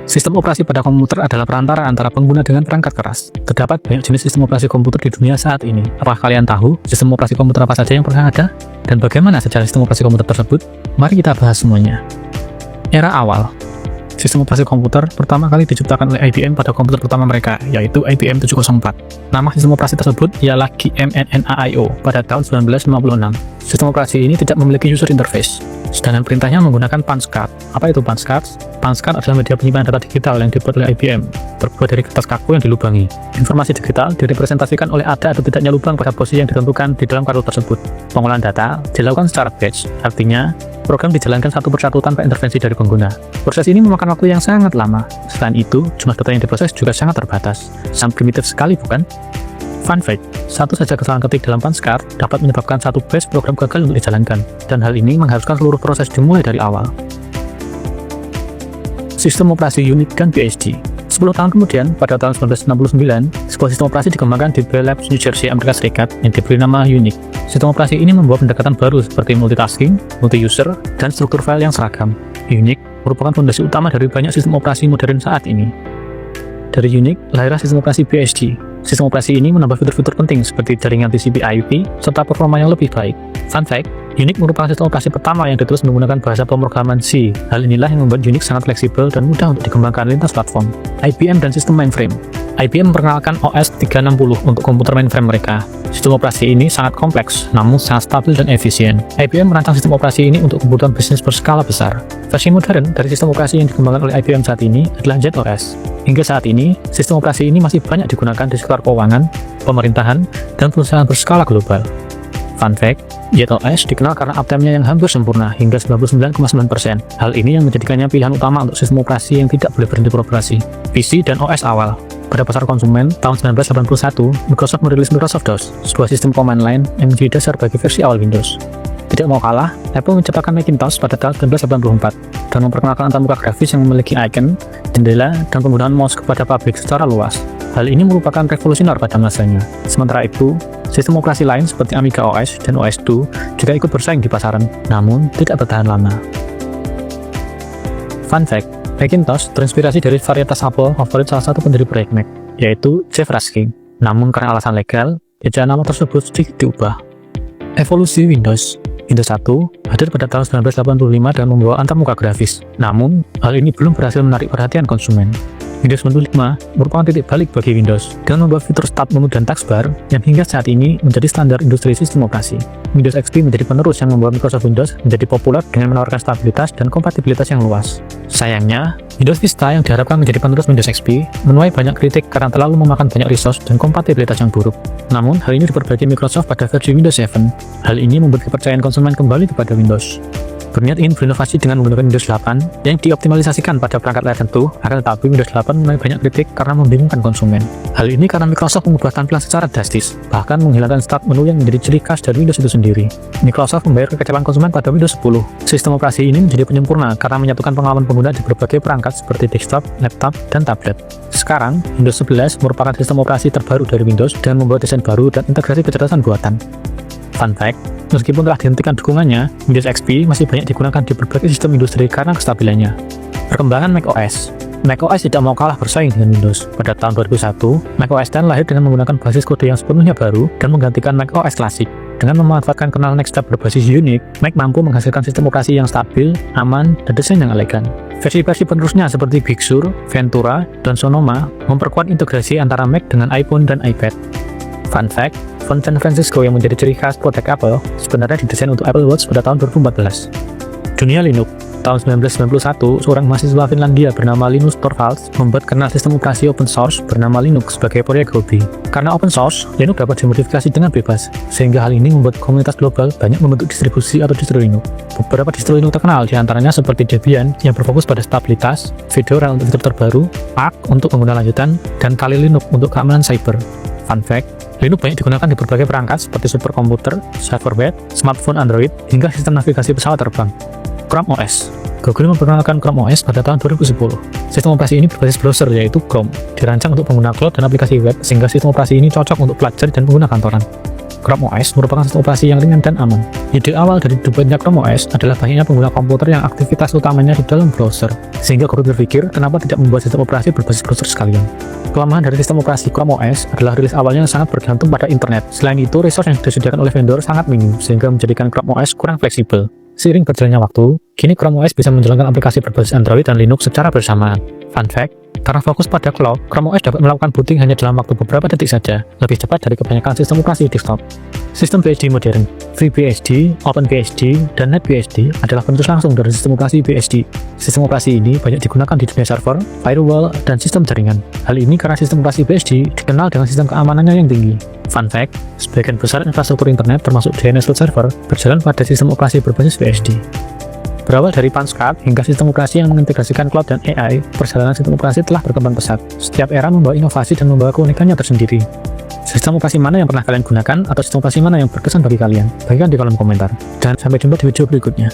Sistem operasi pada komputer adalah perantara antara pengguna dengan perangkat keras. Terdapat banyak jenis sistem operasi komputer di dunia saat ini. Apakah kalian tahu sistem operasi komputer apa saja yang pernah ada? Dan bagaimana sejarah sistem operasi komputer tersebut? Mari kita bahas semuanya. Era awal. Sistem operasi komputer pertama kali diciptakan oleh IBM pada komputer pertama mereka, yaitu IBM 704. Nama sistem operasi tersebut ialah GMNNAIO pada tahun 1956. Sistem operasi ini tidak memiliki user interface, sedangkan perintahnya menggunakan punch card. Apa itu punch card? Punch card adalah media penyimpanan data digital yang dibuat oleh IBM, terbuat dari kertas kaku yang dilubangi. Informasi digital direpresentasikan oleh ada atau tidaknya lubang pada posisi yang ditentukan di dalam kartu tersebut. Pengolahan data dilakukan secara batch, artinya program dijalankan satu persatu tanpa intervensi dari pengguna. Proses ini memakan waktu yang sangat lama. Selain itu, jumlah data yang diproses juga sangat terbatas. Sangat primitif sekali, bukan? Fun fact, satu saja kesalahan ketik dalam punch card dapat menyebabkan satu batch program gagal untuk dijalankan, dan hal ini mengharuskan seluruh proses dimulai dari awal. Sistem operasi Unix dan BSD. 10 tahun kemudian, pada tahun 1969, sebuah sistem operasi dikembangkan di Bell Labs, New Jersey, Amerika Serikat yang diberi nama Unix. Sistem operasi ini membawa pendekatan baru seperti multitasking, multi-user, dan struktur file yang seragam. Unix merupakan fondasi utama dari banyak sistem operasi modern saat ini. Dari Unix, lahirlah sistem operasi BSD. Sistem operasi ini menambah fitur-fitur penting seperti jaringan TCP/IP serta performa yang lebih baik. Fun fact, Unix merupakan sistem operasi pertama yang ditulis menggunakan bahasa pemrograman C. Hal inilah yang membuat Unix sangat fleksibel dan mudah untuk dikembangkan lintas platform. IBM dan sistem mainframe. IBM memperkenalkan OS 360 untuk komputer mainframe mereka. Sistem operasi ini sangat kompleks, namun sangat stabil dan efisien. IBM merancang sistem operasi ini untuk kebutuhan bisnis berskala besar. Versi modern dari sistem operasi yang dikembangkan oleh IBM saat ini adalah ZOS. Hingga saat ini, sistem operasi ini masih banyak digunakan di sektor keuangan, pemerintahan, dan perusahaan berskala global. Fun fact, ZOS dikenal karena uptime-nya yang hampir sempurna hingga 99,9%. Hal ini yang menjadikannya pilihan utama untuk sistem operasi yang tidak boleh berhenti beroperasi. PC dan OS awal. Pada pasar konsumen, tahun 1981, Microsoft merilis Microsoft DOS, sebuah sistem command line yang menjadi dasar bagi versi awal Windows. Tidak mau kalah, Apple menciptakan Macintosh pada tahun 1984 dan memperkenalkan antarmuka grafis yang memiliki icon, jendela, dan penggunaan mouse kepada publik secara luas. Hal ini merupakan revolusioner pada masanya. Sementara itu, sistem operasi lain seperti Amiga OS dan OS/2 juga ikut bersaing di pasaran, namun tidak bertahan lama. Fun fact, Macintosh terinspirasi dari varietas apel favorit salah satu pendiri proyek Mac, yaitu Jeff Raskin. Namun karena alasan legal, ejaan nama tersebut sedikit diubah. Evolusi Windows. Windows 1 hadir pada tahun 1985 dan membawa antarmuka grafis. Namun, hal ini belum berhasil menarik perhatian konsumen. Windows 95 merupakan titik balik bagi Windows dengan membawa fitur Start menu dan taskbar yang hingga saat ini menjadi standar industri sistem operasi. Windows XP menjadi penerus yang membawa Microsoft Windows menjadi populer dengan menawarkan stabilitas dan kompatibilitas yang luas. Sayangnya, Windows Vista yang diharapkan menjadi penerus Windows XP menuai banyak kritik karena terlalu memakan banyak resource dan kompatibilitas yang buruk. Namun, hal ini diperbaiki Microsoft pada versi Windows 7. Hal ini membuat kepercayaan konsumen kembali kepada Windows. Berniat ingin berinovasi dengan menggunakan Windows 8 yang dioptimalisasikan pada perangkat layar sentuh, akan tetapi Windows 8 menuai banyak kritik karena membingungkan konsumen. Hal ini karena Microsoft mengubah tampilan secara drastis, bahkan menghilangkan Start menu yang menjadi ciri khas dari Windows itu sendiri. Microsoft membayar kekecewaan konsumen pada Windows 10. Sistem operasi ini menjadi penyempurna karena menyatukan pengalaman pengguna di berbagai perangkat seperti desktop, laptop, dan tablet. Sekarang, Windows 11 merupakan sistem operasi terbaru dari Windows dengan membawa desain baru dan integrasi kecerdasan buatan. Fun fact, meskipun telah dihentikan dukungannya, Windows XP masih banyak digunakan di berbagai sistem industri karena kestabilannya. Perkembangan macOS. macOS tidak mau kalah bersaing dengan Windows. Pada tahun 2001, macOS 10 lahir dengan menggunakan basis kode yang sepenuhnya baru dan menggantikan macOS klasik. Dengan memanfaatkan kernel Next Step berbasis Unix, Mac mampu menghasilkan sistem operasi yang stabil, aman, dan desain yang elegan. Versi-versi penerusnya seperti Big Sur, Ventura, dan Sonoma memperkuat integrasi antara Mac dengan iPhone dan iPad. Fun fact, font San Francisco yang menjadi ciri khas produk Apple sebenarnya didesain untuk Apple Watch pada tahun 2014. Dunia Linux. Tahun 1991, seorang mahasiswa Finlandia bernama Linus Torvalds membuat kernel sistem operasi open source bernama Linux sebagai proyek hobi. Karena open source, Linux dapat dimodifikasi dengan bebas, sehingga hal ini membuat komunitas global banyak membentuk distribusi atau distro Linux. Beberapa distro Linux terkenal diantaranya seperti Debian yang berfokus pada stabilitas, Fedora untuk fitur terbaru, Arch untuk pengguna lanjutan, dan Kali Linux untuk keamanan cyber. Fun fact, Linux banyak digunakan di berbagai perangkat seperti superkomputer, server web, smartphone Android, hingga sistem navigasi pesawat terbang. Chrome OS. Google memperkenalkan Chrome OS pada tahun 2010. Sistem operasi ini berbasis browser yaitu Chrome, dirancang untuk pengguna cloud dan aplikasi web sehingga sistem operasi ini cocok untuk pelajar dan pengguna kantoran. Chrome OS merupakan sistem operasi yang ringan dan aman. Ide awal dari dibuatnya Chrome OS adalah banyaknya pengguna komputer yang aktivitas utamanya di dalam browser, sehingga Google berpikir kenapa tidak membuat sistem operasi berbasis browser sekalian. Kelemahan dari sistem operasi Chrome OS adalah rilis awalnya yang sangat bergantung pada internet. Selain itu, resource yang disediakan oleh vendor sangat minim, sehingga menjadikan Chrome OS kurang fleksibel. Seiring berjalannya waktu, kini Chrome OS bisa menjalankan aplikasi berbasis Android dan Linux secara bersamaan. Fun fact, karena fokus pada cloud, Chrome OS dapat melakukan booting hanya dalam waktu beberapa detik saja, lebih cepat dari kebanyakan sistem operasi desktop. Sistem BSD modern, FreeBSD, OpenBSD, dan NetBSD adalah penerus langsung dari sistem operasi BSD. Sistem operasi ini banyak digunakan di dunia server, firewall, dan sistem jaringan. Hal ini karena sistem operasi BSD dikenal dengan sistem keamanannya yang tinggi. Fun fact, sebagian besar infrastruktur internet termasuk DNS root server berjalan pada sistem operasi berbasis BSD. Berawal dari Punchcard hingga sistem operasi yang mengintegrasikan cloud dan AI, perjalanan sistem operasi telah berkembang pesat. Setiap era membawa inovasi dan membawa keunikannya tersendiri. Sistem operasi mana yang pernah kalian gunakan atau sistem operasi mana yang berkesan bagi kalian? Bagikan di kolom komentar. Dan sampai jumpa di video berikutnya.